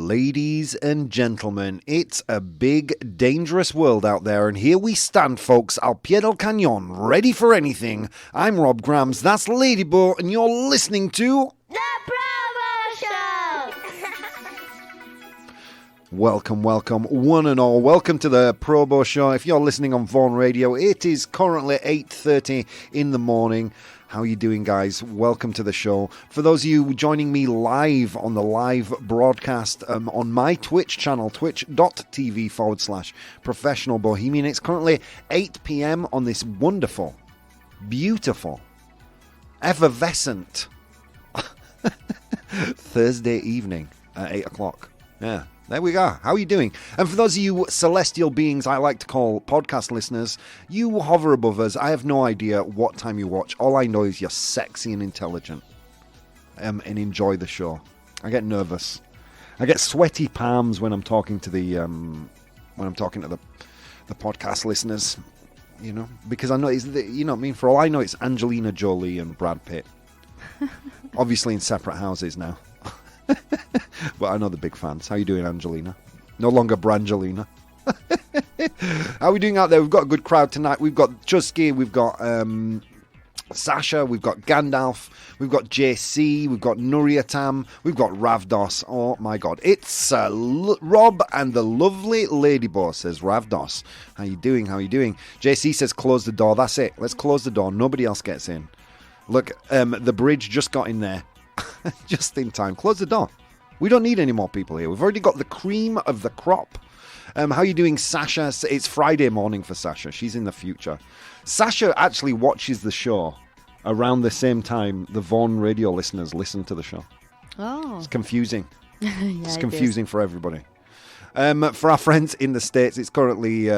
Ladies and gentlemen, it's a big, dangerous world out there, and here we stand, folks, al pie del cañón, ready for anything. I'm Rob Grams, that's Ladybird, and you're listening to... The ProBoh Show! Welcome, one and all. Welcome to the ProBoh Show. If you're listening on Vaughan Radio, it is currently 8:30 in the morning. How are you doing, guys? Welcome to the show. For those of you joining me live on the live broadcast on my Twitch channel, twitch.tv/Professional Bohemian. It's currently 8 p.m. on this wonderful, beautiful, effervescent Thursday evening at 8 o'clock. Yeah. There we go. How are you doing? And for those of you celestial beings I like to call podcast listeners, you hover above us. I have no idea what time you watch. All I know is you're sexy and intelligent and enjoy the show. I get nervous. I get sweaty palms when I'm talking to the podcast listeners, you know, because I know it's you know what I mean. For all I know, it's Angelina Jolie and Brad Pitt, obviously in separate houses now. But I know the big fans. How you doing, Angelina? No longer Brangelina. How are we doing out there? We've got a good crowd tonight. We've got Chusky, we've got Sasha, we've got Gandalf, we've got JC, we've got Nuriatam, we've got Ravdos. Oh my god. It's Rob and the lovely Ladybird, says Ravdos. How you doing? How you doing? JC says close the door. That's it. Let's close the door. Nobody else gets in. Look, the bridge just got in there. Just in time. Close the door. We don't need any more people here. We've already got the cream of the crop. How are you doing, Sasha? It's Friday morning for Sasha. She's in the future. Sasha actually watches the show around the same time the Vaughan Radio listeners listen to the show. Oh. It's confusing. Yeah, it's confusing for everybody. For our friends in the States, it's currently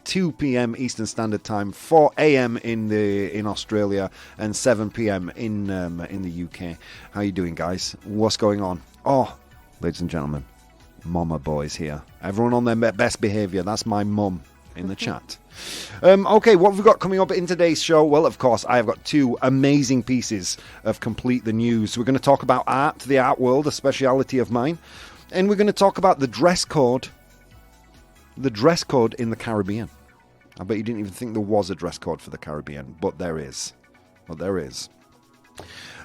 2 p.m. Eastern Standard Time, 4 a.m. in Australia, and 7 p.m. in the UK. How are you doing, guys? What's going on? Oh, ladies and gentlemen, Mama Boy's here. Everyone on their best behaviour. That's my mum in the chat. Okay, what have we got coming up in today's show? Well, of course, I have got two amazing pieces of Complete the News. We're going to talk about art, the art world, a speciality of mine. And we're going to talk about the dress code in the Caribbean. I bet you didn't even think there was a dress code for the Caribbean, but there is.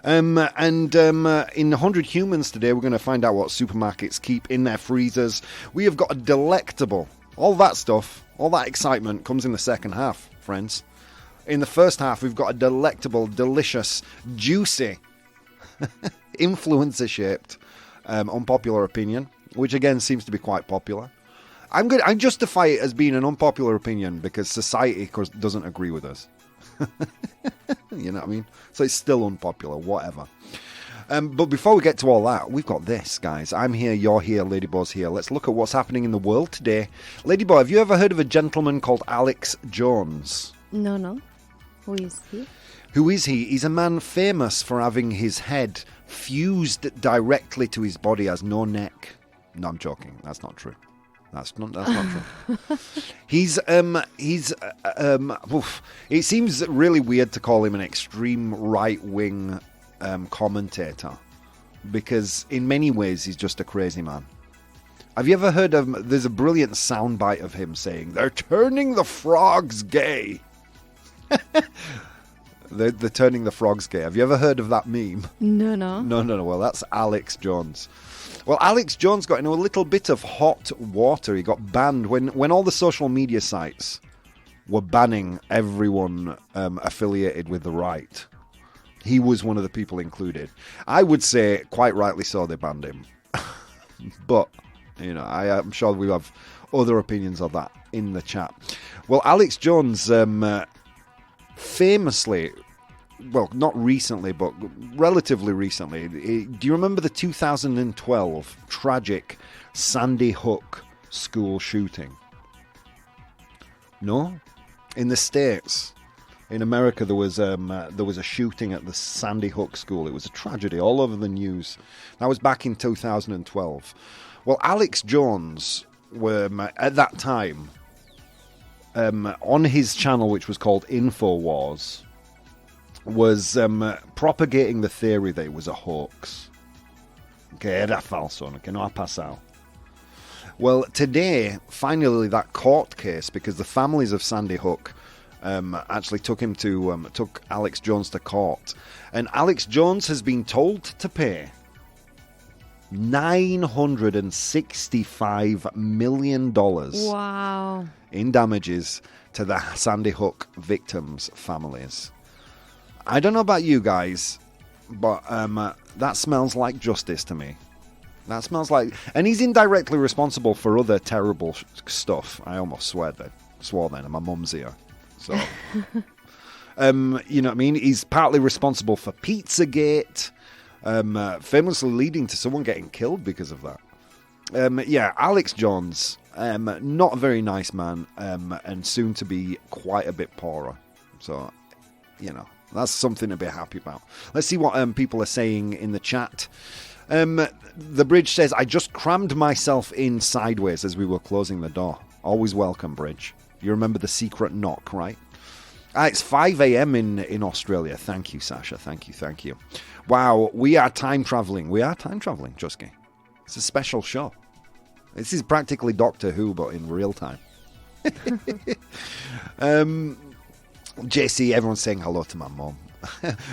In 100 Humans today, we're going to find out what supermarkets keep in their freezers. We have got a delectable, all that stuff, all that excitement comes in the second half, friends. In the first half, we've got a delectable, delicious, juicy, influencer-shaped unpopular opinion, which again seems to be quite popular. I justify it as being an unpopular opinion because society, of course, doesn't agree with us. You know what I mean? So it's still unpopular, whatever. But before we get to all that, we've got this, guys. I'm here, you're here, Ladyboy's here. Let's look at what's happening in the world today. Ladyboy, have you ever heard of a gentleman called Alex Jones? No. Who is he? Who is he? He's a man famous for having his head fused directly to his body, has no neck. No, I'm joking. That's not true. That's not true. It seems really weird to call him an extreme right-wing commentator because in many ways he's just a crazy man. Have you ever heard of, there's a brilliant soundbite of him saying, "They're turning the frogs gay." They're turning the frogs gay. Have you ever heard of that meme? No. No. Well, that's Alex Jones. Well, Alex Jones got into a little bit of hot water. He got banned when all the social media sites were banning everyone affiliated with the right. He was one of the people included. I would say, quite rightly so, they banned him. But, you know, I'm sure we have other opinions of that in the chat. Well, Alex Jones... famously, well, not recently, but relatively recently, do you remember the 2012 tragic Sandy Hook school shooting? No? In the States, in America, there was a shooting at the Sandy Hook school. It was a tragedy all over the news. That was back in 2012. Well, Alex Jones, at that time... on his channel, which was called InfoWars, was propagating the theory that it was a hoax. Que era falso, que no ha pasado. Well, today, finally, that court case, because the families of Sandy Hook actually took Alex Jones to court, and Alex Jones has been told to pay $965 million Wow. in damages to the Sandy Hook victims' families. I don't know about you guys, but that smells like justice to me. That smells like... And he's indirectly responsible for other terrible stuff. I almost swore then, and my mum's here. So, you know what I mean? He's partly responsible for Pizzagate, famously leading to someone getting killed because of that. Yeah, Alex Jones, not a very nice man, and soon to be quite a bit poorer. So, you know, that's something to be happy about. Let's see what people are saying in the chat. The Bridge says, I just crammed myself in sideways as we were closing the door. Always welcome, Bridge. You remember the secret knock, right? It's 5 a.m. in Australia. Thank you, Sasha. Thank you. Wow, we are time traveling. Chusky. It's a special show. This is practically Doctor Who, but in real time. JC, everyone's saying hello to my mum.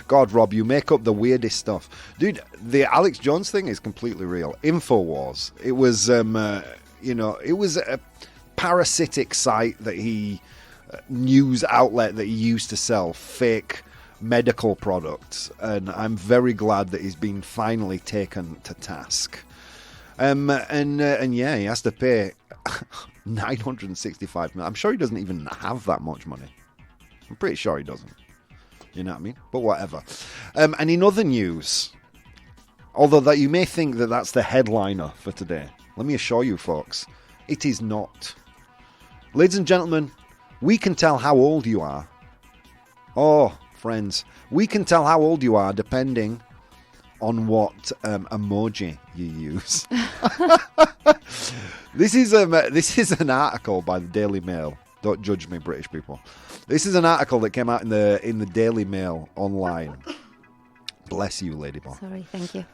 God, Rob, you make up the weirdest stuff. Dude, the Alex Jones thing is completely real. InfoWars. It was, it was a parasitic site that news outlet that he used to sell fake medical products. And I'm very glad that he's been finally taken to task. And yeah, he has to pay $965 million. I'm sure he doesn't even have that much money. I'm pretty sure he doesn't. You know what I mean? But whatever. And in other news, although that you may think that that's the headliner for today, let me assure you, folks, it is not. Ladies and gentlemen, we can tell how old you are. Oh, friends, we can tell how old you are depending on what emoji you use. This is an article by the Daily Mail. Don't judge me, British people. This is an article that came out in the Daily Mail online. Bless you, Ladyball. Sorry, thank you.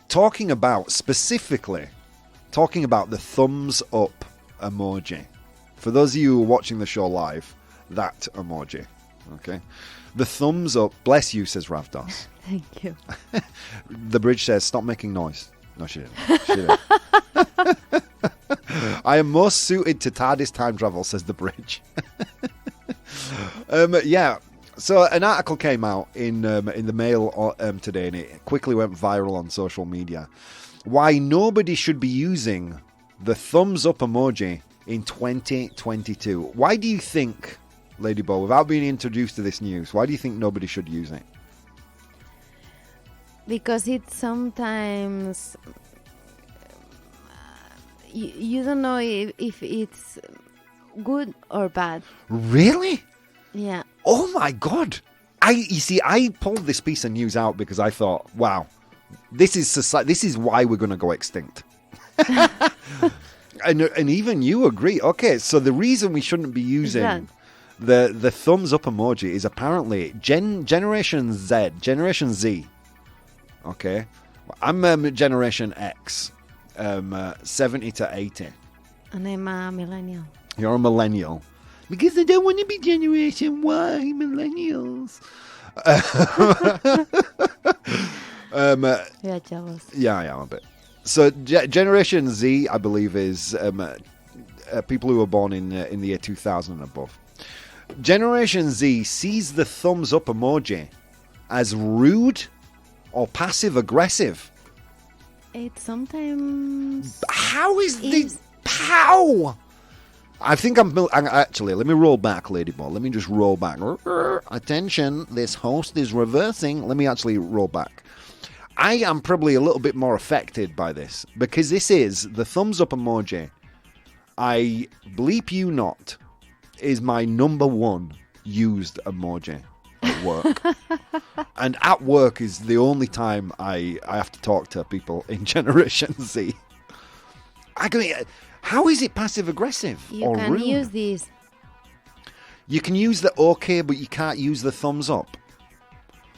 Talking about the thumbs up emoji. For those of you who are watching the show live, that emoji. Okay? The thumbs up. Bless you, says Ravdos. Thank you. The Bridge says, stop making noise. No, she didn't. I am most suited to TARDIS time travel, says the Bridge. Yeah. So an article came out in the Mail today, and it quickly went viral on social media. Why nobody should be using the thumbs up emoji in 2022. Why do you think, Ladyball, without being introduced to this news, why do you think nobody should use it? Because it sometimes you don't know if it's good or bad. Really? Yeah. Oh my God! I pulled this piece of news out because I thought, wow, this is why we're going to go extinct. and even you agree. Okay, so the reason we shouldn't be using the thumbs up emoji is apparently Generation Z. Okay, I'm Generation X, 70 to 80. And I'm a millennial. You're a millennial. Because I don't want to be Generation Y, millennials. You're jealous. Yeah, I am a bit. So Generation Z, I believe, is people who were born in the year 2000 and above. Generation Z sees the thumbs up emoji as rude or passive aggressive. It sometimes... How is this? How? I think actually, let me roll back, Ladyball. Let me just roll back. Attention, this host is reversing. Let me actually roll back. I am probably a little bit more affected by this because this is the thumbs up emoji. I bleep you not is my number one used emoji at work. And at work is the only time I have to talk to people in Generation Z. I mean, how is it passive aggressive or rude? You can use these. You can use the okay, but you can't use the thumbs up.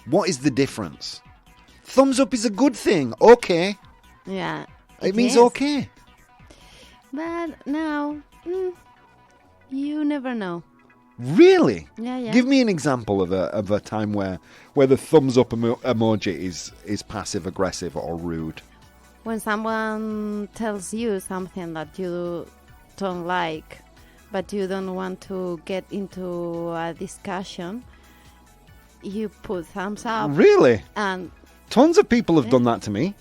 What is the difference? Thumbs up is a good thing. Okay. Yeah. It means okay. But now, you never know. Really? Yeah. Give me an example of a time where the thumbs up emoji is passive aggressive or rude. When someone tells you something that you don't like, but you don't want to get into a discussion, you put thumbs up. Really? And Tons of people have done that to me.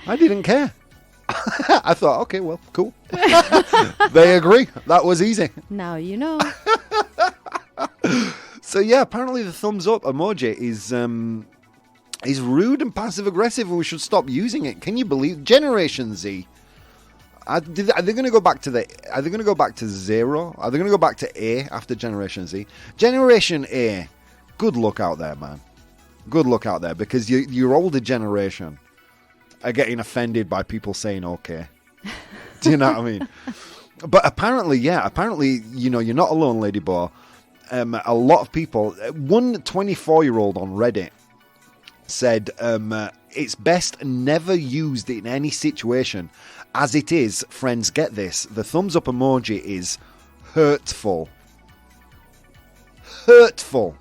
I didn't care. I thought, okay, well, cool. They agree. That was easy. now you know. So yeah, apparently the thumbs up emoji is rude and passive aggressive, and we should stop using it. Can you believe Generation Z? Are they going to go back to Are they going to go back to 0? Are they going to go back to A after Generation Z? Generation A. Good luck out there, man. Good luck out there, because your older generation are getting offended by people saying okay. Do you know what I mean? But apparently, you know, you're not alone, Lady Bo. A lot of people, one 24-year-old on Reddit said it's best never used in any situation. As it is, friends, get this, the thumbs up emoji is hurtful. Hurtful.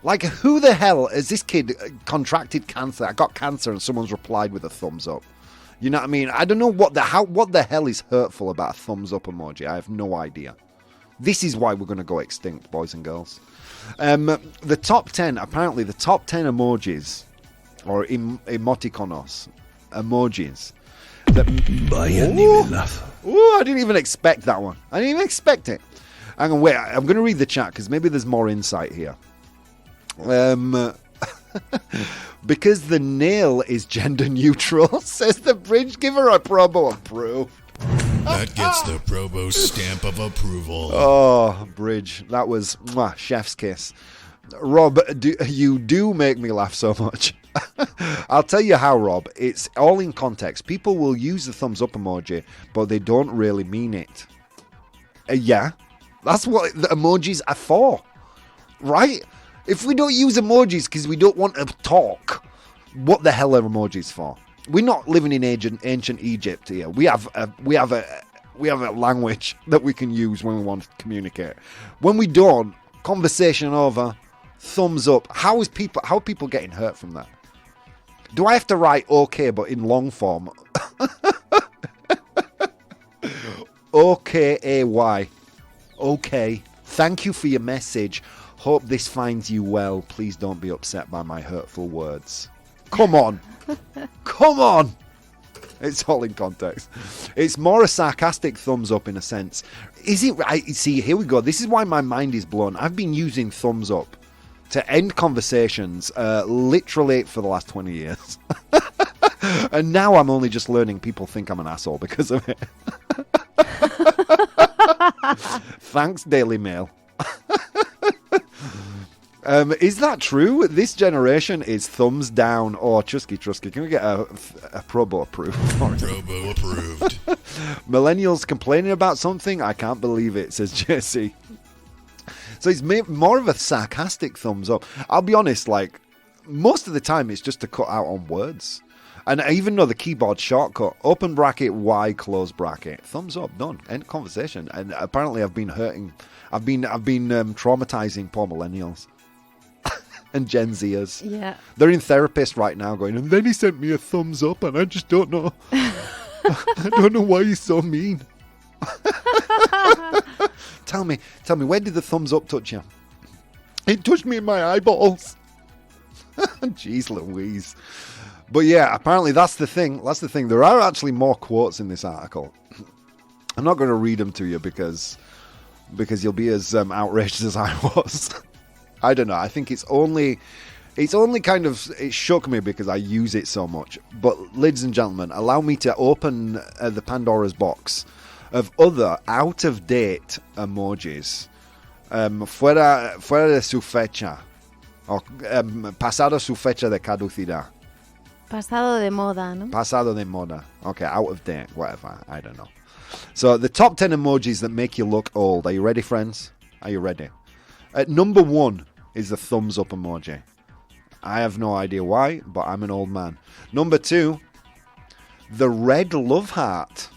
Like, who the hell has this kid contracted cancer? I got cancer, and someone's replied with a thumbs up. You know what I mean? I don't know what the hell is hurtful about a thumbs up emoji. I have no idea. This is why we're going to go extinct, boys and girls. The top 10 emojis, or emoticonos, emojis. I didn't even expect that one. I didn't even expect it. Hang on, wait. I'm going to read the chat, because maybe there's more insight here. Because the nail is gender neutral, says the bridge. Give her a ProBoh approved. That gets the ProBoh stamp of approval. Oh, bridge. That was chef's kiss. Rob, you do make me laugh so much. I'll tell you how, Rob. It's all in context. People will use the thumbs up emoji, but they don't really mean it. Yeah, that's what the emojis are for, right? If we don't use emojis because we don't want to talk, what the hell are emojis for? We're not living in ancient Egypt here. We have a language that we can use when we want to communicate. When we don't, conversation over, thumbs up. How are people getting hurt from that? Do I have to write okay but in long form? OKAY. Okay. Thank you for your message. Hope this finds you well. Please don't be upset by my hurtful words. Come on. Come on. It's all in context. It's more a sarcastic thumbs up in a sense. Is it right? See, here we go. This is why my mind is blown. I've been using thumbs up to end conversations literally for the last 20 years. And now I'm only just learning people think I'm an asshole because of it. Thanks, Daily Mail. Is that true? This generation is thumbs down or Trusky. Can we get a ProBoh approved? ProBoh approved. Millennials complaining about something? I can't believe it, says Jesse. So it's more of a sarcastic thumbs up. I'll be honest, like, most of the time it's just to cut out on words. And I even know the keyboard shortcut, open bracket, Y, close bracket, thumbs up, done, end conversation. And apparently I've been traumatizing poor millennials. And Gen Zers. Yeah. They're in therapist right now going, and then he sent me a thumbs up and I just don't know. I don't know why he's so mean. Tell me, where did the thumbs up touch you? It touched me in my eyeballs. Jeez Louise. But yeah, apparently that's the thing. There are actually more quotes in this article. I'm not going to read them to you because you'll be as outraged as I was. I don't know. I think it's only kind of, it shook me because I use it so much. But ladies and gentlemen, allow me to open the Pandora's box of other out-of-date emojis. Fuera de su fecha. O pasado su fecha de caducidad. Pasado de moda, no? Pasado de moda. Okay, out of date, whatever. I don't know. So the top 10 emojis that make you look old. Are you ready, friends? Are you ready? At number 1 is the thumbs up emoji. I have no idea why, but I'm an old man. Number 2, the red love heart.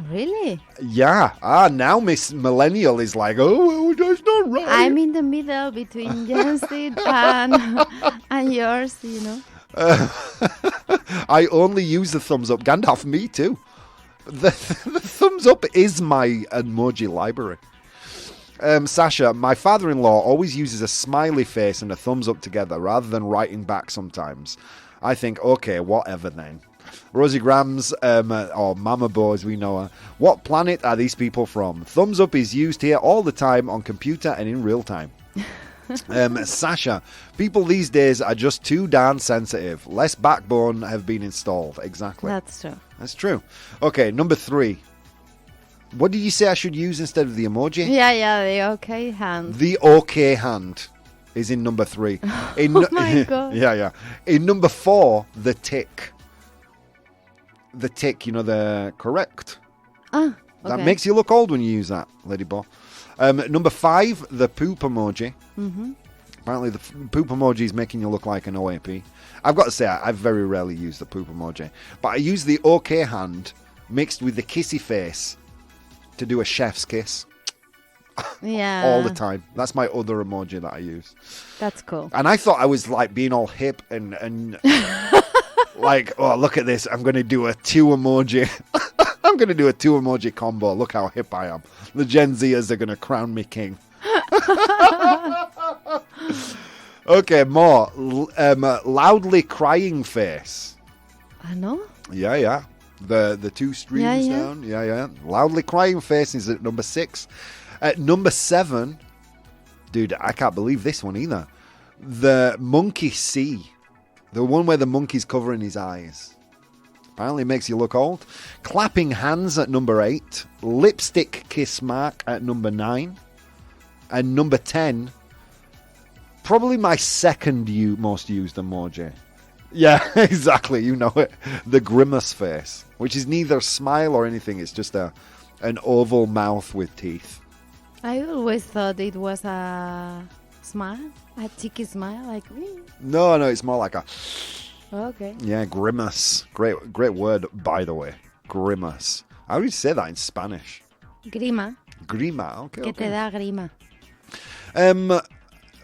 Really? Yeah. Now Miss Millennial is like, oh, that's not right. I'm in the middle between Jensen and yours, you know. I only use the thumbs up. Gandalf, me too. The thumbs up is my emoji library. Sasha, my father-in-law always uses a smiley face and a thumbs up together rather than writing back sometimes. I think, okay, whatever then. Rosie Grams, or Mama Bo as we know her. What planet are these people from? Thumbs up is used here all the time on computer and in real time. Sasha, people these days are just too darn sensitive. Less backbone have been installed. Exactly. That's true. That's true. Okay, number 3. What did you say I should use instead of the emoji? Yeah, the okay hand. The okay hand is in number 3. Oh my God. Yeah. In number 4, the tick. The tick, you know, the correct. Okay. That makes you look old when you use that, Lady Bo. Number 5, the poop emoji. Mm-hmm. Apparently the poop emoji is making you look like an OAP. I've got to say, I very rarely use the poop emoji. But I use the okay hand mixed with the kissy face to do a chef's kiss. Yeah. All the time. That's my other emoji that I use. That's cool. And I thought I was like being all hip and like, oh, look at this. I'm going to do a 2 emoji. I'm going to do a 2 emoji combo. Look how hip I am. The Gen Zers are going to crown me king. Okay, more. Loudly crying face. I know. Yeah. The 2 streams Yeah. down. Yeah. Loudly crying face is at number 6. At number 7, dude, I can't believe this one either. The monkey see. The one where the monkey's covering his eyes. Apparently makes you look old. Clapping hands at number 8. Lipstick kiss mark at number 9. And number 10, probably my second most used emoji. Yeah, exactly. You know it. The grimace face, which is neither smile or anything. It's just an oval mouth with teeth. I always thought it was a smile, a cheeky smile, like. No, it's more like a... Okay. Yeah, grimace. Great word, by the way. Grimace. How do you say that in Spanish? Grima. Grima. Okay. Que te da grima.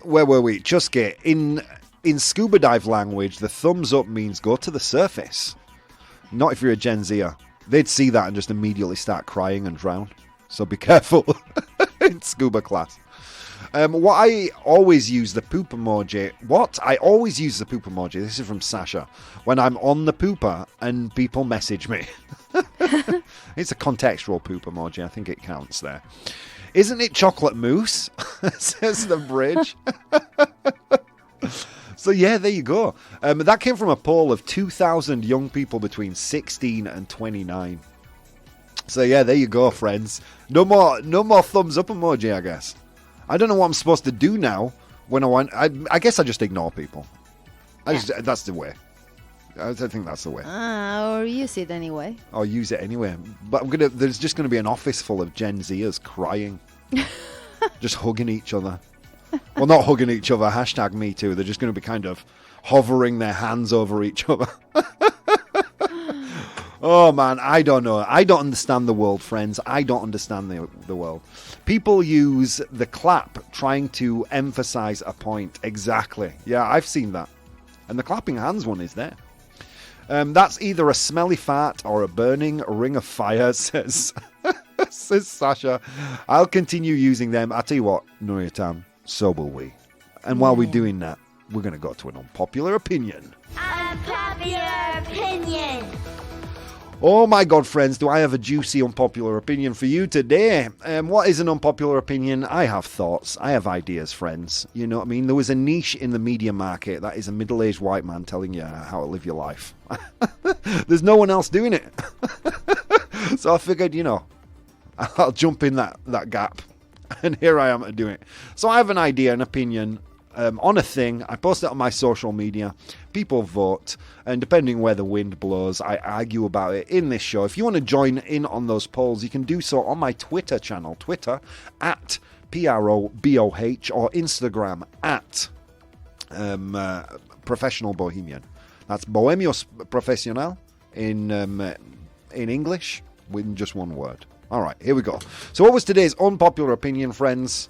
Where were we? Chuske, in scuba dive language, the thumbs up means go to the surface. Not if you're a Gen Zer. They'd see that and just immediately start crying and drown. So be careful in scuba class. What I always use the poop emoji. I always use the poop emoji. This is from Sasha. When I'm on the pooper and people message me. It's a contextual poop emoji. I think it counts there. Isn't it chocolate mousse? Says the bridge. So yeah, there you go. That came from a poll of 2,000 young people between 16 and 29. So yeah, there you go, friends. No more thumbs up emoji, I guess. I don't know what I'm supposed to do now when I guess I just ignore people. That's the way. I think that's the way. Or use it anyway. Or use it anyway. But there's just going to be an office full of Gen Zers crying. Just hugging each other. Well, not hugging each other, hashtag me too. They're just going to be kind of hovering their hands over each other. Oh man, I don't know. I don't understand the world, friends. I don't understand the world. People use the clap trying to emphasize a point. Exactly. Yeah, I've seen that. And the clapping hands one is there. That's either a smelly fart or a burning ring of fire, says Sasha. I'll continue using them. I'll tell you what, Nuriatan, so will we. And while we're doing that, we're going to go to an unpopular opinion. Unpopular opinion. Oh my God, friends, do I have a juicy unpopular opinion for you today? What is an unpopular opinion? I have thoughts. I have ideas, friends. You know what I mean? There was a niche in the media market that is a middle-aged white man telling you how to live your life. There's no one else doing it. So I figured, I'll jump in that gap. And here I am to do it. So I have an idea, an opinion on a thing. I post it on my social media. People vote. And depending where the wind blows, I argue about it in this show. If you want to join in on those polls, you can do so on my Twitter channel. Twitter at PROBOH or Instagram at Professional Bohemian. That's Bohemios Profesional in in English with just one word. All right, here we go. So what was today's unpopular opinion, friends?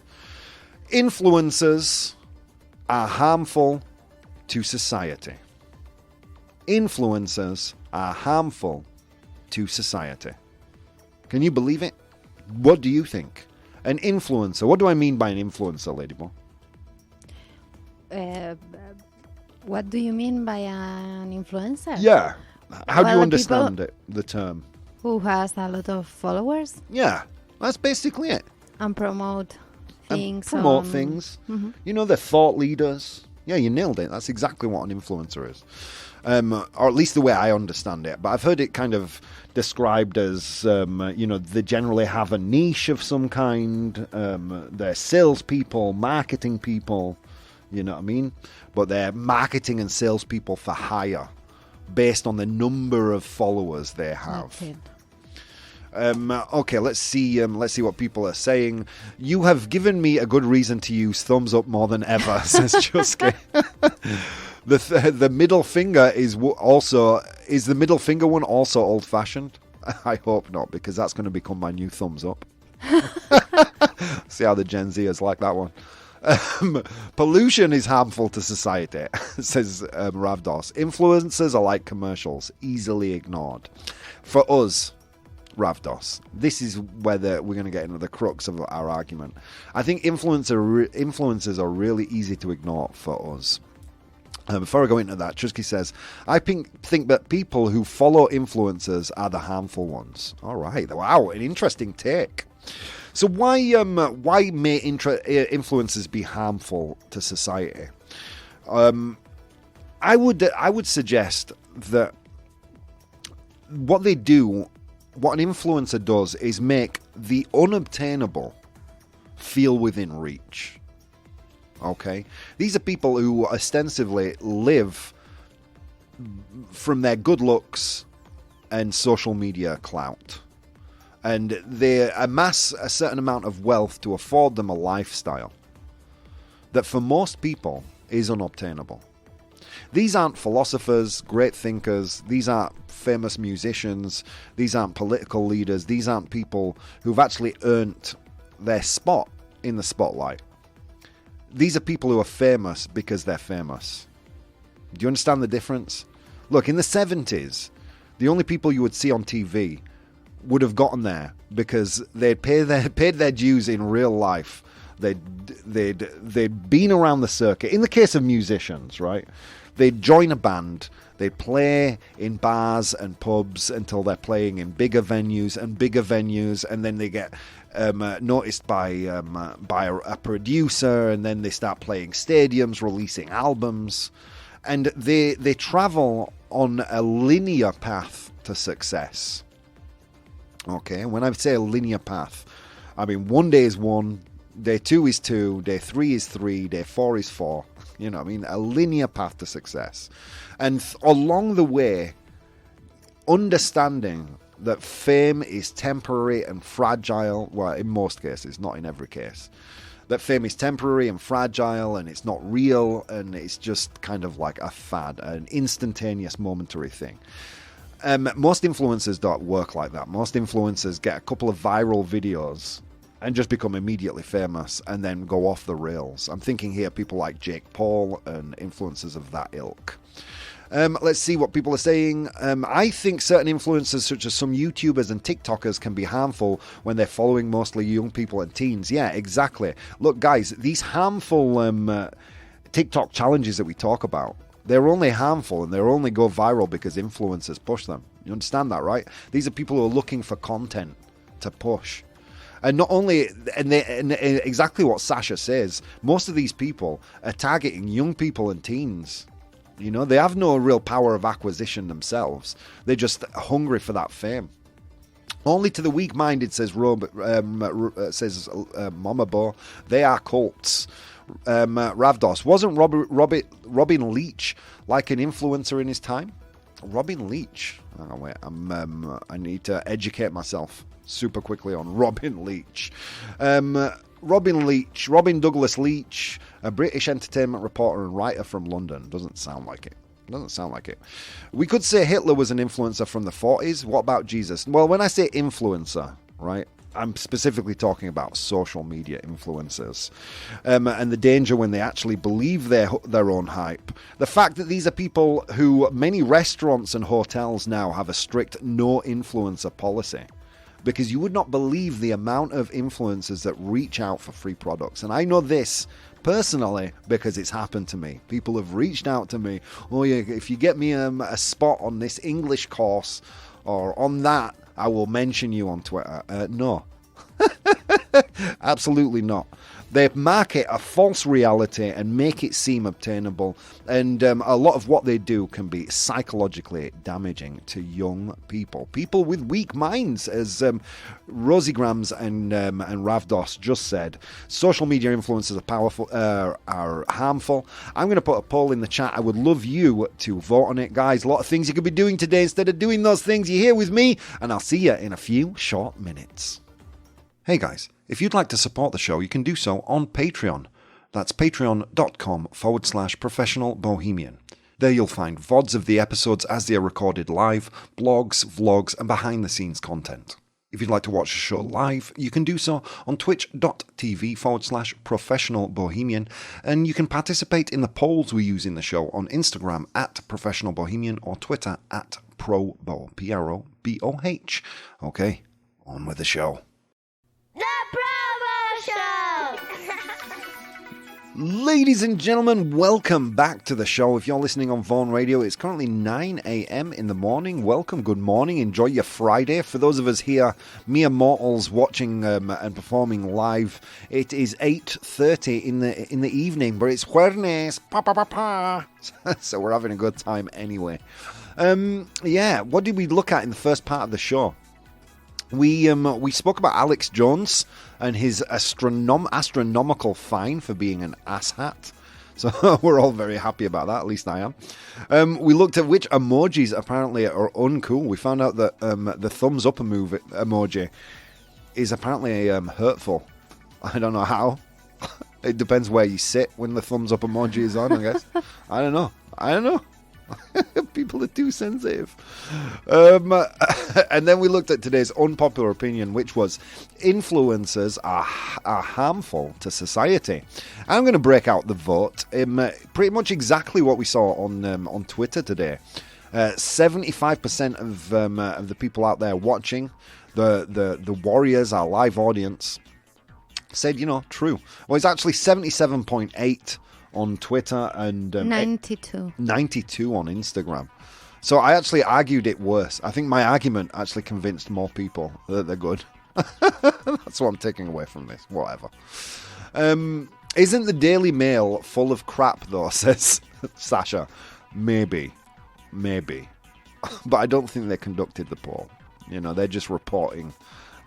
Influencers are harmful to society. Influencers are harmful to society. Can you believe it? What do you think? An influencer. What do I mean by an influencer, Ladyball? What do you mean by an influencer? Yeah. How do you Well, understand it, the term? Who has a lot of followers Yeah, that's basically it. and promote things. Promote on- things. Mhm. You know, they're thought leaders. Yeah, you nailed it. That's exactly what an influencer is. Or at least the way I understand it. But I've heard it kind of described as, they generally have a niche of some kind. They're salespeople, marketing people, you know what I mean? But they're marketing and salespeople for hire based on the number of followers they have. That's it. Okay, let's see what people are saying. You have given me a good reason to use thumbs up more than ever, says Chuski. The middle finger is the middle finger one also old fashioned? I hope not, because that's going to become my new thumbs up. See how the Gen Zers like that one. Pollution is harmful to society, says Ravdos. Influencers are like commercials, easily ignored. For us, Ravdos, this is where we're going to get into the crux of our argument. I think influencers are really easy to ignore for us. Before I go into that, Chusky says, I think that people who follow influencers are the harmful ones. All right. Wow, an interesting take. So why may influencers be harmful to society? I would suggest that what an influencer does is make the unobtainable feel within reach. Okay? These are people who ostensibly live from their good looks and social media clout. And they amass a certain amount of wealth to afford them a lifestyle that for most people is unobtainable. These aren't philosophers, great thinkers, these aren't famous musicians, these aren't political leaders, these aren't people who've actually earned their spot in the spotlight. These are people who are famous because they're famous. Do you understand the difference? Look, in the 70s, the only people you would see on TV would have gotten there because they'd paid their dues in real life. They'd been around the circuit. In the case of musicians, right? They'd join a band. They'd play in bars and pubs until they're playing in bigger venues, and then they get noticed by a producer, and then they start playing stadiums, releasing albums, and they travel on a linear path to success. Okay, when I say a linear path, I mean 1 day is 1, day 2 is 2, day 3 is 3, day 4 is 4. You know what I mean? A linear path to success. And along the way, understanding that fame is temporary and fragile, well, in most cases, not in every case, that fame is temporary and fragile and it's not real and it's just kind of like a fad, an instantaneous, momentary thing. Most influencers don't work like that. Most influencers get a couple of viral videos and just become immediately famous and then go off the rails. I'm thinking here people like Jake Paul and influencers of that ilk. Let's see what people are saying. I think certain influencers, such as some YouTubers and TikTokers, can be harmful when they're following mostly young people and teens. Yeah, exactly. Look, guys, these harmful TikTok challenges that we talk about, they're only harmful and they only go viral because influencers push them. You understand that, right? These are people who are looking for content to push. And not only, and exactly what Sasha says, most of these people are targeting young people and teens. You know, they have no real power of acquisition themselves. They're just hungry for that fame. Only to the weak-minded, says Mama Bo, they are cults. Ravdos, wasn't Robin Leach like an influencer in his time? Robin Leach. Oh, wait, I need to educate myself super quickly on Robin Leach. Robin Douglas Leach, a British entertainment reporter and writer from London. Doesn't sound like it. Doesn't sound like it. We could say Hitler was an influencer from the 40s. What about Jesus? Well, when I say influencer, right, I'm specifically talking about social media influencers, and the danger when they actually believe their own hype. The fact that these are people who many restaurants and hotels now have a strict no influencer policy, because you would not believe the amount of influencers that reach out for free products. And I know this personally because it's happened to me. People have reached out to me. Oh yeah, if you get me a spot on this English course or on that, I will mention you on Twitter. No. Absolutely not. They market a false reality and make it seem obtainable. And a lot of what they do can be psychologically damaging to young people. People with weak minds, as Rosiegrams and Ravdos just said. Social media influencers are powerful, are harmful. I'm going to put a poll in the chat. I would love you to vote on it, guys. A lot of things you could be doing today instead of doing those things. You're here with me, and I'll see you in a few short minutes. Hey guys, if you'd like to support the show, you can do so on Patreon. That's patreon.com/professional bohemian. There you'll find VODs of the episodes as they are recorded live, blogs, vlogs, and behind-the-scenes content. If you'd like to watch the show live, you can do so on twitch.tv/professional bohemian, and you can participate in the polls we use in the show on Instagram @professional bohemian or Twitter @ProBoh, ProBoh. Okay, on with the show. The ProBoh Show! Ladies and gentlemen, welcome back to the show. If you're listening on Vaughan Radio, it's currently 9 a.m. in the morning. Welcome, good morning, enjoy your Friday. For those of us here, mere mortals watching and performing live, it is 8:30 in the evening, but it's Jueves, so we're having a good time anyway. What did we look at in the first part of the show? We spoke about Alex Jones and his astronomical fine for being an asshat. So we're all very happy about that, at least I am. We looked at which emojis apparently are uncool. We found out that the thumbs up emoji is apparently hurtful. I don't know how. It depends where you sit when the thumbs up emoji is on, I guess. I don't know. People are too sensitive. And then we looked at today's unpopular opinion, which was influencers are harmful to society. I'm going to break out the vote. Pretty much exactly what we saw on Twitter today. 75% of the people out there watching, the warriors, our live audience, said, true. Well, it's actually 77.8 on Twitter and 92 on Instagram. So I actually argued it worse. I think my argument actually convinced more people that they're good. That's what I'm taking away from this. Whatever. Isn't the Daily Mail full of crap though, says Sasha. Maybe. But I don't think they conducted the poll. They're just reporting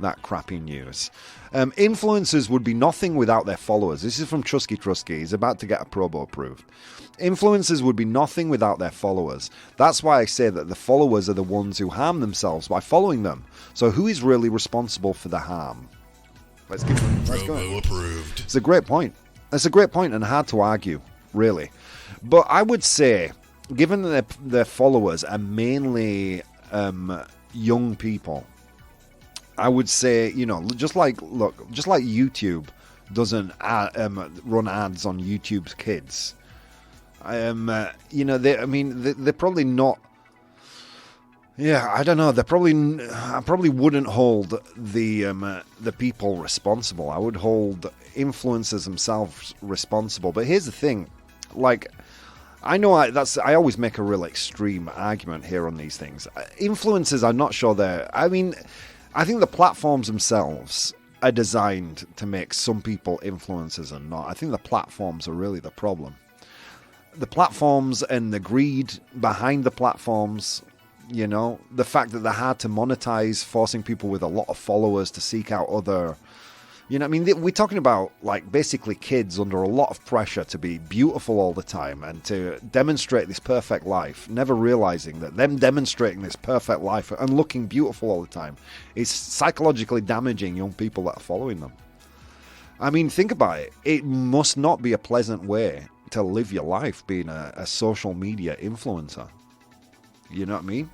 that crappy news. Influencers would be nothing without their followers. This is from Trusky. He's about to get a ProBoh approved. Influencers would be nothing without their followers. That's why I say that the followers are the ones who harm themselves by following them. So who is really responsible for the harm? Let's go. ProBoh approved. It's a great point. It's a great point and hard to argue, really. But I would say, given that their followers are mainly young people, I would say, just like YouTube doesn't run ads on YouTube's kids. They're probably not. Yeah, I don't know. I probably wouldn't hold the people responsible. I would hold influencers themselves responsible. But here's the thing, I know I always make a real extreme argument here on these things. Influencers, I'm not sure I think the platforms themselves are designed to make some people influencers and not. I think the platforms are really the problem. The platforms and the greed behind the platforms, the fact that they're hard to monetize, forcing people with a lot of followers to seek out other... we're talking about, basically kids under a lot of pressure to be beautiful all the time and to demonstrate this perfect life, never realizing that them demonstrating this perfect life and looking beautiful all the time is psychologically damaging young people that are following them. Think about it. It must not be a pleasant way to live your life being a social media influencer. You know what I mean?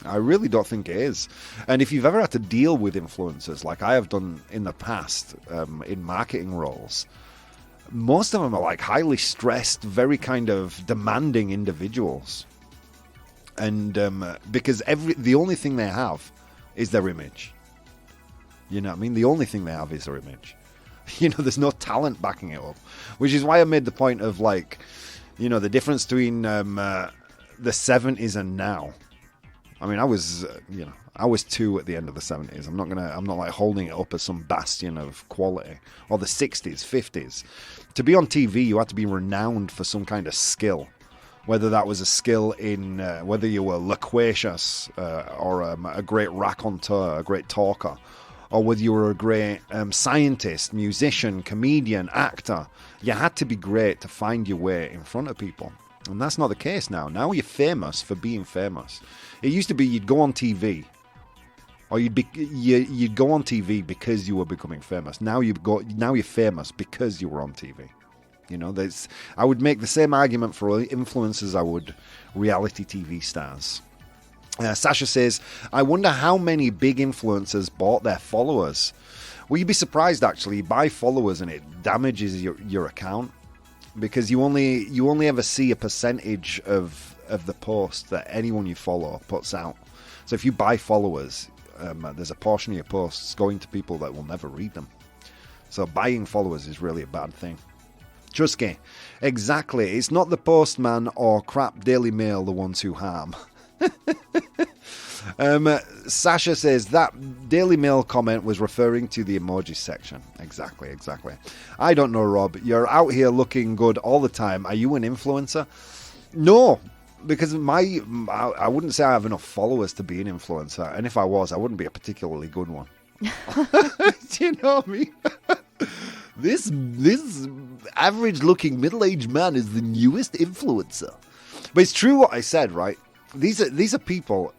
I really don't think it is. And if you've ever had to deal with influencers, like I have done in the past, in marketing roles, most of them are like highly stressed, very kind of demanding individuals. And because the only thing they have is their image. You know what I mean? The only thing they have is their image. You know, there's no talent backing it up. Which is why I made the point of, like, you know, the difference between the 70s and now. I mean, I was 2 at the end of the 70s. I'm not like holding it up as some bastion of quality. Or the 60s, 50s. To be on TV, you had to be renowned for some kind of skill. Whether that was a skill in, whether you were loquacious, or a great raconteur, a great talker, or whether you were a great scientist, musician, comedian, actor. You had to be great to find your way in front of people. And that's not the case now. Now you're famous for being famous. It used to be you'd go on TV, or you'd go on TV because you were becoming famous. Now you're famous because you were on TV. You know, I would make the same argument for influencers as I would reality TV stars. Sasha says, I wonder how many big influencers bought their followers. Well, you'd be surprised, actually. You buy followers and it damages your account, because you only ever see a percentage of the post that anyone you follow puts out. So if you buy followers, there's a portion of your posts going to people that will never read them. So buying followers is really a bad thing. Trusky, exactly. It's not the Postman or crap Daily Mail the ones who harm. Sasha says that Daily Mail comment was referring to the Emojis section. Exactly. I don't know, Rob. You're out here looking good all the time. Are you an influencer? No, because I wouldn't say I have enough followers to be an influencer. And if I was, I wouldn't be a particularly good one. Do you know what I mean? This average-looking middle-aged man is the newest influencer. But it's true what I said, right? These are people.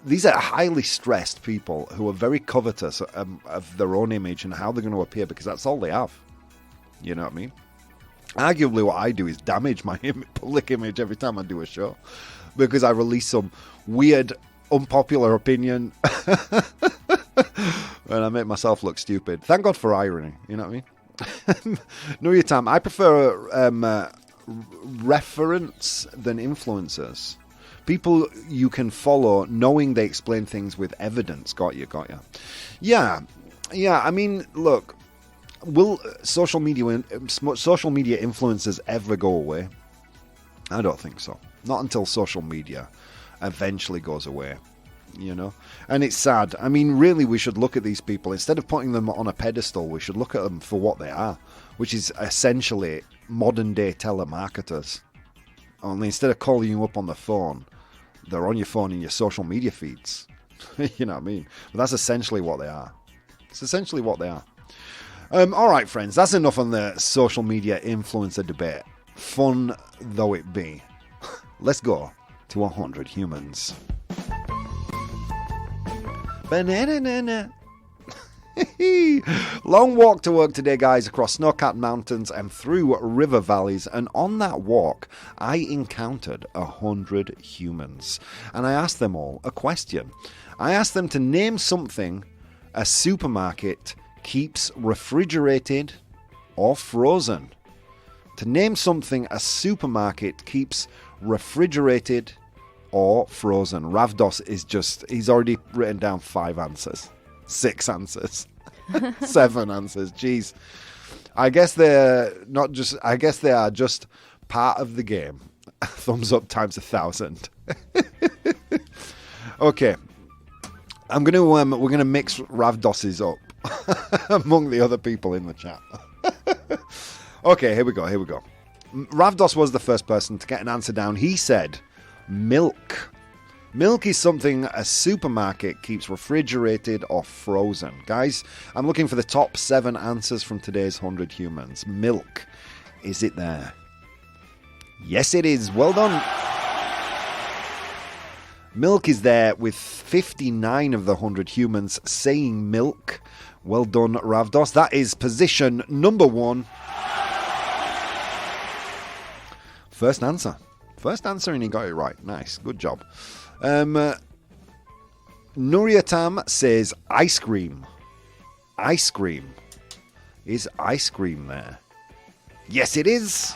These are highly stressed people who are very covetous of their own image and how they're going to appear, because that's all they have. You know what I mean? Arguably, what I do is damage my public image every time I do a show, because I release some weird, unpopular opinion. And I make myself look stupid. Thank God for irony. You know what I mean? Know your time. I prefer reference than influencers. People you can follow knowing they explain things with evidence. Got you. Yeah. I mean, look, will social media influencers ever go away? I don't think so. Not until social media eventually goes away. You know, and it's sad. I mean, really, we should look at these people, instead of putting them on a pedestal, we should look at them for what they are, which is essentially modern day telemarketers. Only instead of calling you up on the phone, they're on your phone in your social media feeds. You know what I mean? But that's essentially what they are. It's essentially what they are. All right, friends, that's enough on the social media influencer debate. Fun though it be. Let's go to 100 humans. Banana. Long walk to work today, guys, across snow-capped mountains and through river valleys, and on that walk I encountered 100 humans, and I asked them all a question. I asked them to name something a supermarket keeps refrigerated or frozen. To name something a supermarket keeps refrigerated or frozen. Ravdos he's already written down 5 answers. 6 answers. 7 answers. Jeez. I guess they are just part of the game. Thumbs up times 1,000. Okay. We're gonna mix Ravdos's up among the other people in the chat. Okay, here we go. Ravdos was the first person to get an answer down. He said milk. Milk is something a supermarket keeps refrigerated or frozen. Guys, I'm looking for the top 7 answers from today's 100 humans. Milk. Is it there? Yes, it is. Well done. Milk is there, with 59 of the 100 humans saying milk. Well done, Ravdos. That is position number 1. First answer, and he got it right. Nice, good job. Nuriatam says ice cream. Ice cream. Is ice cream there? Yes, it is.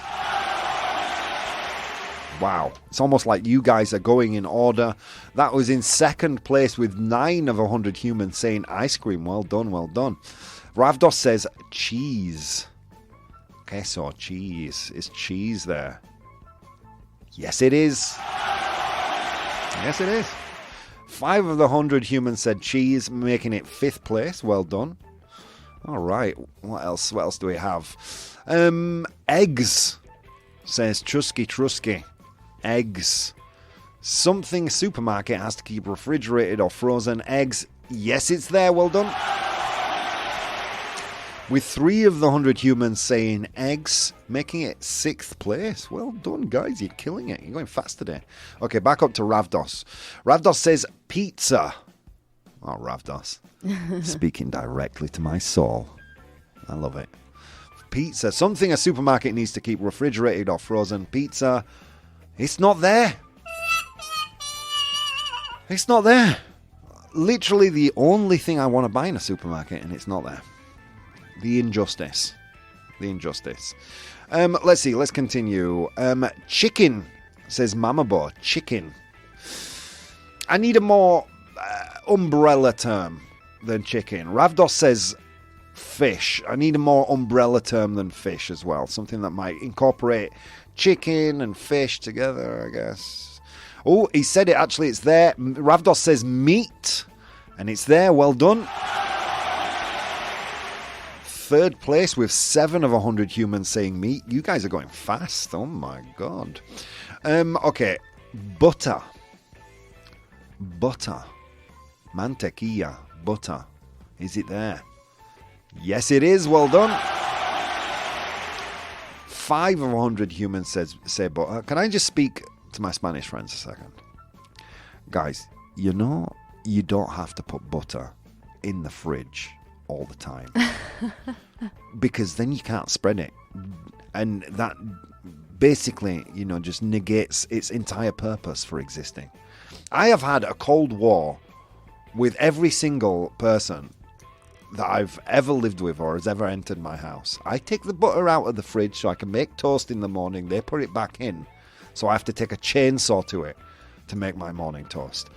Wow. It's almost like you guys are going in order. That was in second place with 9 of 100 humans saying ice cream. Well done, well done. Ravdos says cheese. Queso, cheese. Is cheese there? Yes, it is. Yes, it is. 5 of the 100 humans said cheese, making it 5th place. Well done. All right. What else? What else do we have? Eggs, says Trusky. Eggs. Something supermarket has to keep refrigerated or frozen. Eggs. Yes, it's there. Well done. With 3 of the 100 humans saying eggs, making it 6th place. Well done, guys. You're killing it. You're going fast today. Okay, back up to Ravdos. Ravdos says pizza. Oh, Ravdos. Speaking directly to my soul. I love it. Pizza. Something a supermarket needs to keep refrigerated or frozen. Pizza. It's not there. It's not there. Literally the only thing I want to buy in a supermarket, and it's not there. The injustice. Let's see. Let's continue. Chicken, says Mamabo. Chicken. I need a more umbrella term than chicken. Ravdos says fish. I need a more umbrella term than fish as well. Something that might incorporate chicken and fish together, I guess. Oh, he said it. Actually, it's there. Ravdos says meat, and it's there. Well done. 3rd place with 7 of 100 humans saying meat. You guys are going fast. Oh my god. Okay. Butter. Mantequilla. Butter. Is it there? Yes, it is. Well done. 5 of 100 humans say butter. Can I just speak to my Spanish friends a second? Guys, you know you don't have to put butter in the fridge all the time. Because then you can't spread it. And that basically, just negates its entire purpose for existing. I have had a cold war with every single person that I've ever lived with or has ever entered my house. I take the butter out of the fridge so I can make toast in the morning. They put it back in. So I have to take a chainsaw to it to make my morning toast.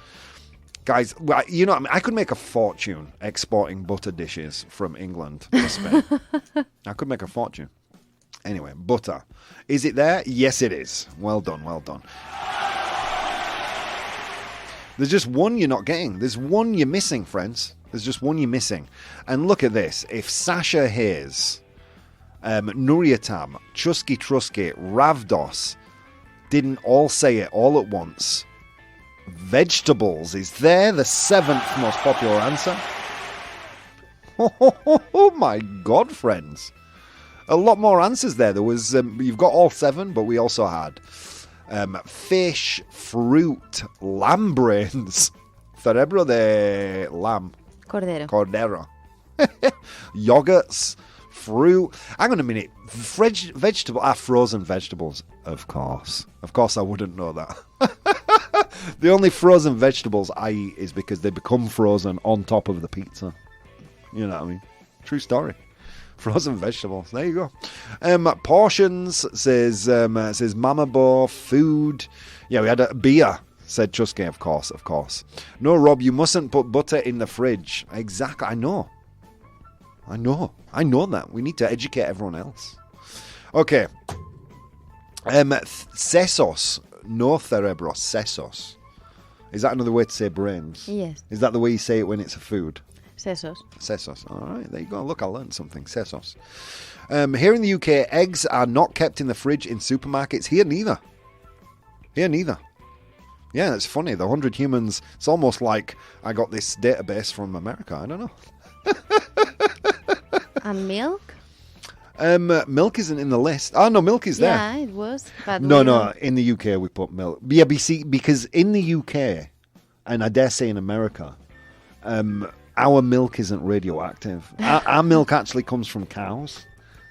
Guys, I could make a fortune exporting butter dishes from England to Spain. I could make a fortune. Anyway, butter. Is it there? Yes, it is. Well done, well done. There's just one you're not getting. There's one you're missing, friends. There's just one you're missing. And look at this. If Sasha Hayes, Nuriatam, Trusky, Ravdos didn't all say it all at once, vegetables is there, the 7th most popular answer. Oh my god, friends. A lot more answers there. There was, you've got all 7, but we also had fish, fruit, lamb brains, cerebro de lamb. Cordero. Yogurts, fruit. Hang on a minute. Frozen vegetables. Of course. Of course I wouldn't know that. The only frozen vegetables I eat is because they become frozen on top of the pizza. You know what I mean? True story. Frozen vegetables. There you go. Portions, says Mama Bo. Food. Yeah, we had a beer, said Chusky, of course. No, Rob, you mustn't put butter in the fridge. Exactly. I know that. We need to educate everyone else. Okay. Sesos. No cerebros. Sesos. Is that another way to say brains? Yes. Is that the way you say it when it's a food? Sesos. All right, there you go. Look, I learned something. Sesos. Here in the UK, eggs are not kept in the fridge in supermarkets. Here neither. Yeah, it's funny. The 100 humans, it's almost like I got this database from America. I don't know. And milk? Milk isn't in the list. Oh, no, milk is there. Yeah, it was. But No, in the UK we put milk. Yeah, because in the UK, and I dare say in America, our milk isn't radioactive. Our milk actually comes from cows,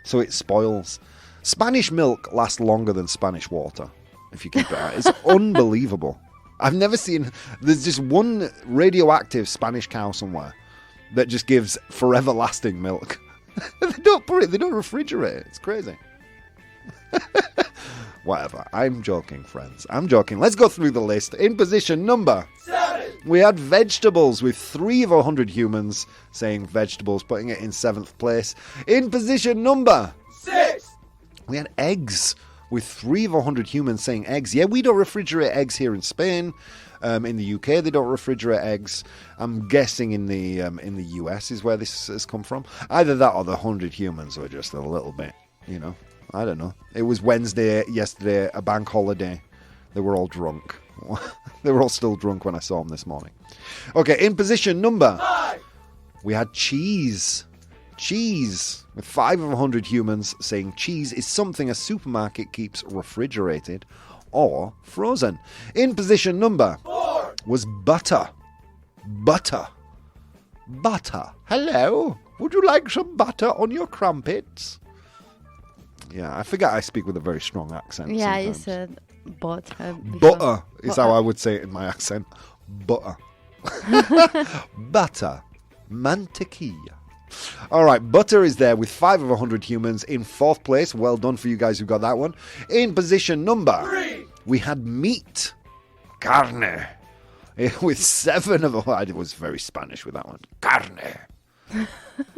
so it spoils. Spanish milk lasts longer than Spanish water, if you keep it out. It's unbelievable. I've never seen... There's just one radioactive Spanish cow somewhere that just gives forever lasting milk. They don't refrigerate it. It's crazy. Whatever. I'm joking, friends. I'm joking. Let's go through the list. In position number 7, we had vegetables with 3 of 100 humans saying vegetables, putting it in 7th place. In position number 6, we had eggs with 3 of 100 humans saying eggs. Yeah, we don't refrigerate eggs here in Spain. In the UK, they don't refrigerate eggs. I'm guessing in the US is where this has come from. Either that or the 100 humans were just a little bit, I don't know. It was Wednesday yesterday, a bank holiday. They were all drunk. They were all still drunk when I saw them this morning. Okay, in position number 5, we had cheese. Cheese, with 5 of 100 humans saying cheese is something a supermarket keeps refrigerated or frozen. In position number 4 was butter. Butter. Butter. Hello. Would you like some butter on your crumpets? Yeah, I forget I speak with a very strong accent. Yeah, sometimes. you said butter. Butter is how I would say it in my accent. Butter. Butter. Mantequilla. All right, butter is there with 5 of 100 humans in 4th place. Well done for you guys who got that one. In position number 3, we had meat. Carne. With 7 of... I was very Spanish with that one. Carne.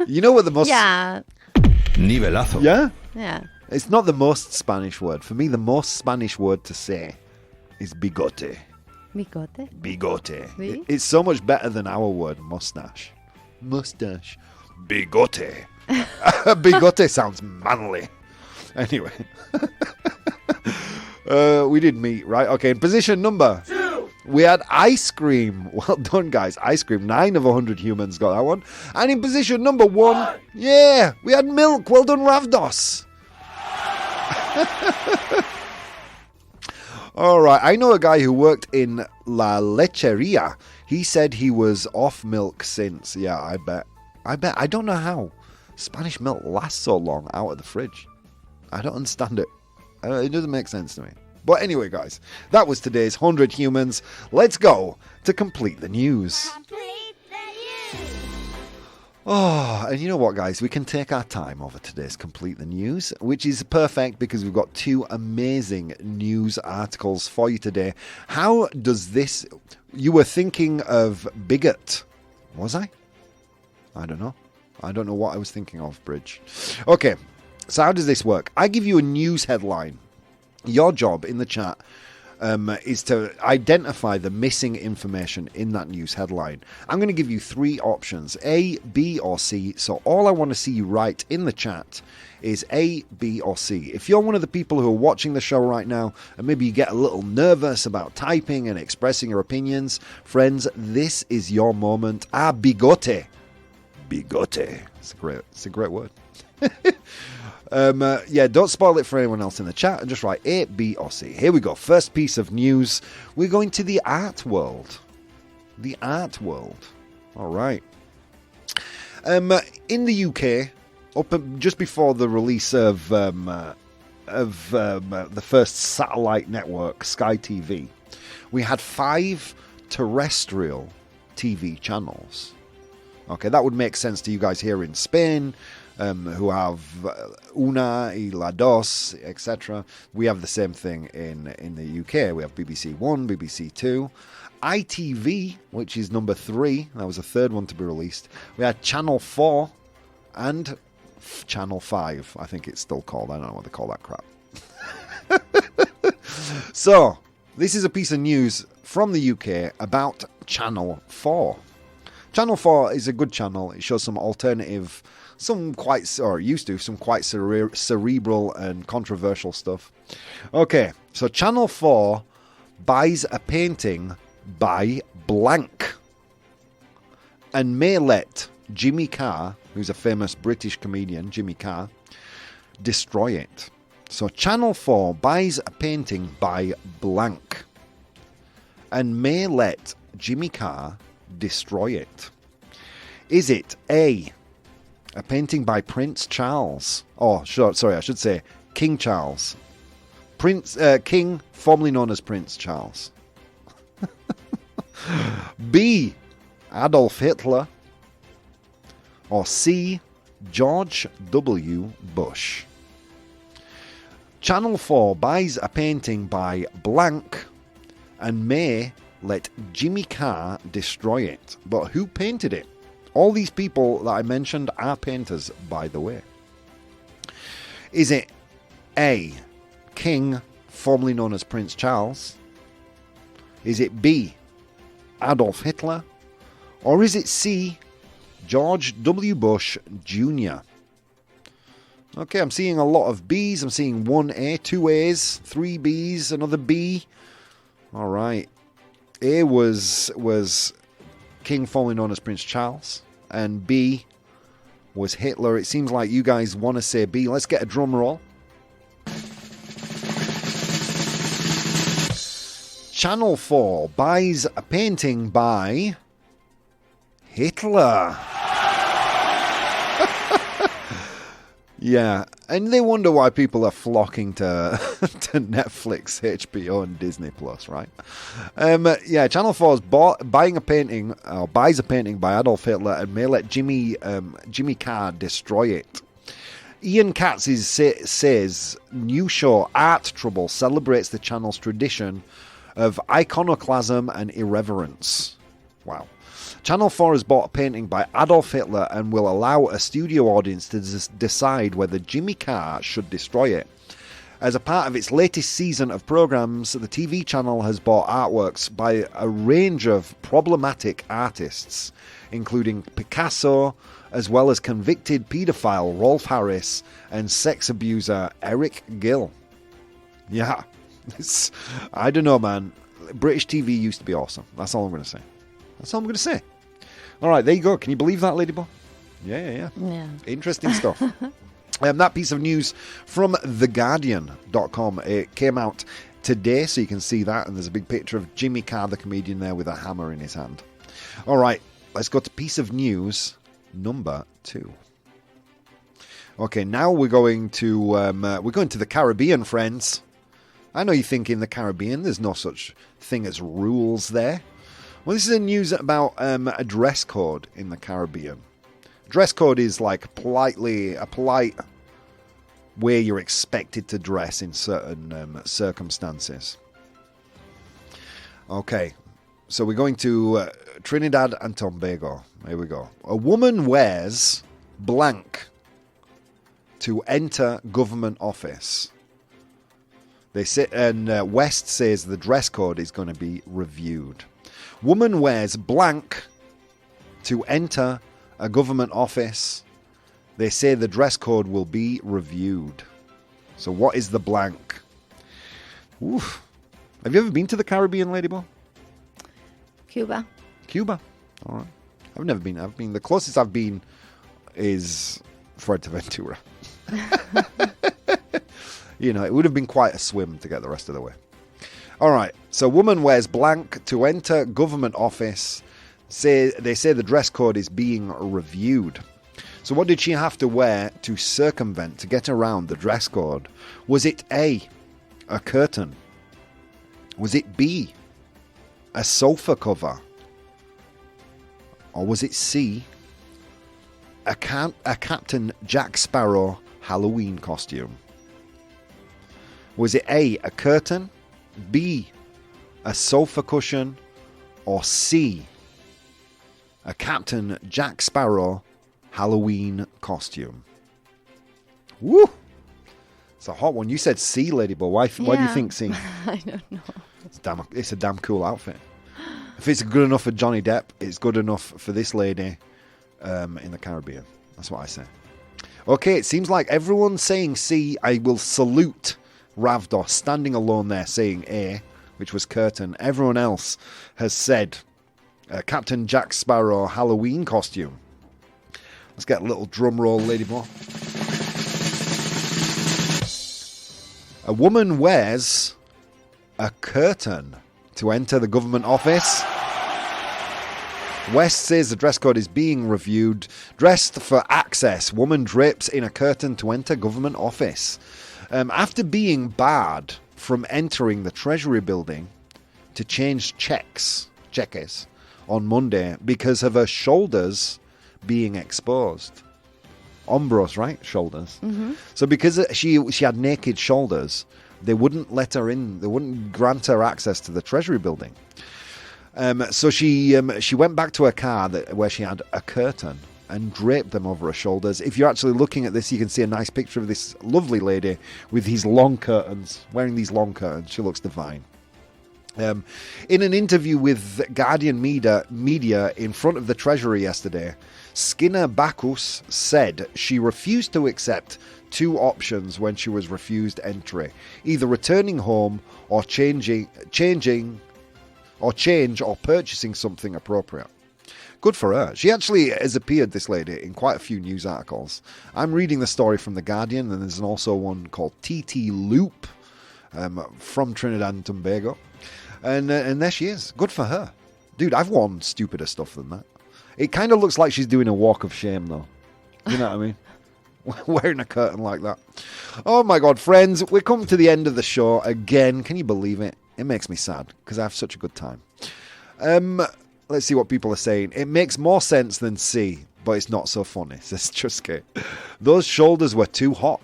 You know what the most... Yeah. Nivelazo. Yeah? Yeah. It's not the most Spanish word. For me, the most Spanish word to say is bigote. Bigote? Bigote. Oui? It's so much better than our word, mustache. Mustache. Bigote. Bigote sounds manly. Anyway. We did meat, right? Okay, in position number 2, we had ice cream. Well done, guys. Ice cream. 9 of 100 humans got that one. And in position number 1, yeah, we had milk. Well done, Ravdos. All right, I know a guy who worked in La Lecheria. He said he was off milk since. Yeah, I bet. I don't know how Spanish milk lasts so long out of the fridge. I don't understand it. It doesn't make sense to me. But anyway, guys, that was today's 100 humans. Let's go to complete the news. Complete the news. Oh, and you know what, guys? We can take our time over today's Complete the News, which is perfect because we've got 2 amazing news articles for you today. How does this... You were thinking of bigot. Was I? I don't know. I don't know what I was thinking of, Bridge. Okay, so how does this work? I give you a news headline. Your job in the chat is to identify the missing information in that news headline. I'm going to give you 3 options, A, B, or C. So all I want to see you write in the chat is A, B, or C. If you're one of the people who are watching the show right now, and maybe you get a little nervous about typing and expressing your opinions, friends, this is your moment. Ah, bigote. Bigote. It's a great word. Yeah, don't spoil it for anyone else in the chat and just write A, B, or C. Here we go. First piece of news. We're going to the art world. The art world. All right. In the UK, just before the release of the first satellite network, Sky TV, we had 5 terrestrial TV channels. Okay, that would make sense to you guys here in Spain, who have Una y La Dos, etc. We have the same thing in the UK. We have BBC 1, BBC 2, ITV, which is number 3. That was the 3rd one to be released. We had Channel 4 and Channel 5. I think it's still called. I don't know what they call that crap. So, this is a piece of news from the UK about Channel 4. Channel 4 is a good channel. It shows some alternative, some quite cerebral and controversial stuff. Okay, so Channel 4 buys a painting by blank and may let Jimmy Carr, who's a famous British comedian, Jimmy Carr, destroy it. So Channel 4 buys a painting by blank and may let Jimmy Carr destroy it. Is it A, a painting by Prince Charles? Oh, sorry, I should say King Charles. King, formerly known as Prince Charles. B, Adolf Hitler. Or C, George W. Bush. Channel 4 buys a painting by blank and may let Jimmy Carr destroy it. But who painted it? All these people that I mentioned are painters, by the way. Is it A, King, formerly known as Prince Charles? Is it B, Adolf Hitler? Or is it C, George W. Bush Jr.? Okay, I'm seeing a lot of B's. I'm seeing 1A, 2 A's, 3 B's, another B. All right. A was King, formerly known as Prince Charles. And B was Hitler. It seems like you guys want to say B. Let's get a drum roll. Channel 4 buys a painting by Hitler. Yeah, and they wonder why people are flocking to Netflix, HBO, and Disney Plus, right? Yeah, Channel 4 is buys a painting by Adolf Hitler and may let Jimmy Carr destroy it. Ian Katz says new show Art Trouble celebrates the channel's tradition of iconoclasm and irreverence. Wow. Channel 4 has bought a painting by Adolf Hitler and will allow a studio audience to decide whether Jimmy Carr should destroy it. As a part of its latest season of programs, the TV channel has bought artworks by a range of problematic artists, including Picasso, as well as convicted paedophile Rolf Harris and sex abuser Eric Gill. Yeah, I don't know, man. British TV used to be awesome. That's all I'm going to say. That's all I'm going to say. All right, there you go. Can you believe that, Ladybug? Yeah. Interesting stuff. That piece of news from TheGuardian.com. It came out today, so you can see that. And there's a big picture of Jimmy Carr, the comedian, there with a hammer in his hand. All right, let's go to piece of news number 2. Okay, now we're going to the Caribbean, friends. I know you think in the Caribbean there's no such thing as rules there. Well, this is a news about a dress code in the Caribbean. Dress code is like a polite way you're expected to dress in certain circumstances. Okay, so we're going to Trinidad and Tobago. Here we go. A woman wears blank to enter government office. They say, and West says the dress code is going to be reviewed. Woman wears blank to enter a government office. They say the dress code will be reviewed. So what is the blank? Oof. Have you ever been to the Caribbean, Ladybug? Cuba. All right. I've never been. The closest I've been is Fuerteventura. You know, it would have been quite a swim to get the rest of the way. All right, so woman wears blank to enter government office. They say the dress code is being reviewed. So what did she have to wear to circumvent, to get around the dress code? Was it A, a curtain? Was it B, a sofa cover? Or was it C, a Captain Jack Sparrow Halloween costume? Was it A, a curtain? B, a sofa cushion? Or C, a Captain Jack Sparrow Halloween costume? Woo! It's a hot one. You said C, Ladybug. Why do you think C? I don't know. It's a damn cool outfit. If it's good enough for Johnny Depp, it's good enough for this lady in the Caribbean. That's what I say. Okay, it seems like everyone's saying C. I will salute Ravdos standing alone there saying A, which was curtain. Everyone else has said Captain Jack Sparrow Halloween costume. Let's get a little drum roll, Ladybug. A woman wears a curtain to enter the government office. West says the dress code is being reviewed. Dressed for access, woman drapes in a curtain to enter government office. After being barred from entering the Treasury building to change cheques on Monday because of her shoulders being exposed. Hombros, right? Shoulders. Mm-hmm. So because she had naked shoulders, they wouldn't let her in. They wouldn't grant her access to the Treasury building. So she went back to her car where she had a curtain and draped them over her shoulders. If you're actually looking at this, you can see a nice picture of this lovely lady with these long curtains, wearing these long curtains. She looks divine. In an interview with Guardian Media in front of the Treasury yesterday, Skinner Bacchus said she refused to accept two options when she was refused entry, either returning home or change or purchasing something appropriate. Good for her. She actually has appeared, this lady, in quite a few news articles. I'm reading the story from The Guardian, and there's also one called TT Loop from Trinidad and Tobago. And there she is. Good for her. Dude, I've worn stupider stuff than that. It kind of looks like she's doing a walk of shame, though. You know what I mean? Wearing a curtain like that. Oh, my God, friends. We're coming to the end of the show again. Can you believe it? It makes me sad because I have such a good time. Let's see what people are saying. It makes more sense than C, but it's not so funny, says Truskate. Those shoulders were too hot.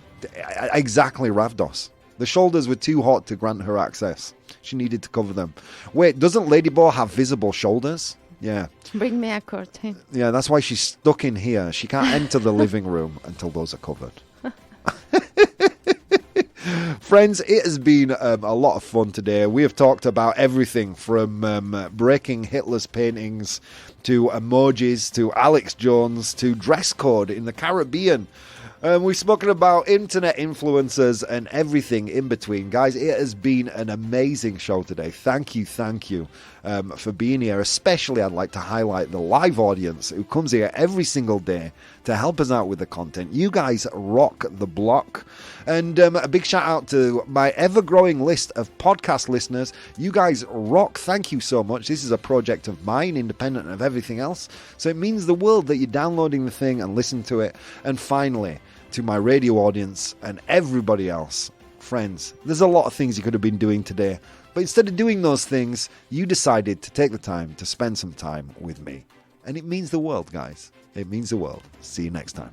Exactly, Ravdos. The shoulders were too hot to grant her access. She needed to cover them. Wait, doesn't Ladyball have visible shoulders? Yeah. Bring me a curtain. Yeah, that's why she's stuck in here. She can't enter the living room until those are covered. Friends, it has been a lot of fun today. We have talked about everything from breaking Hitler's paintings to emojis to Alex Jones to dress code in the Caribbean. We've spoken about internet influencers and everything in between. Guys, it has been an amazing show today. Thank you for being here. Especially, I'd like to highlight the live audience who comes here every single day to help us out with the content. You guys rock the block. And a big shout out to my ever-growing list of podcast listeners. You guys rock. Thank you so much. This is a project of mine, independent of everything else. So it means the world that you're downloading the thing and listen to it. And finally, to my radio audience and everybody else, friends, there's a lot of things you could have been doing today. But instead of doing those things, you decided to take the time to spend some time with me. And it means the world, guys. It means the world. See you next time.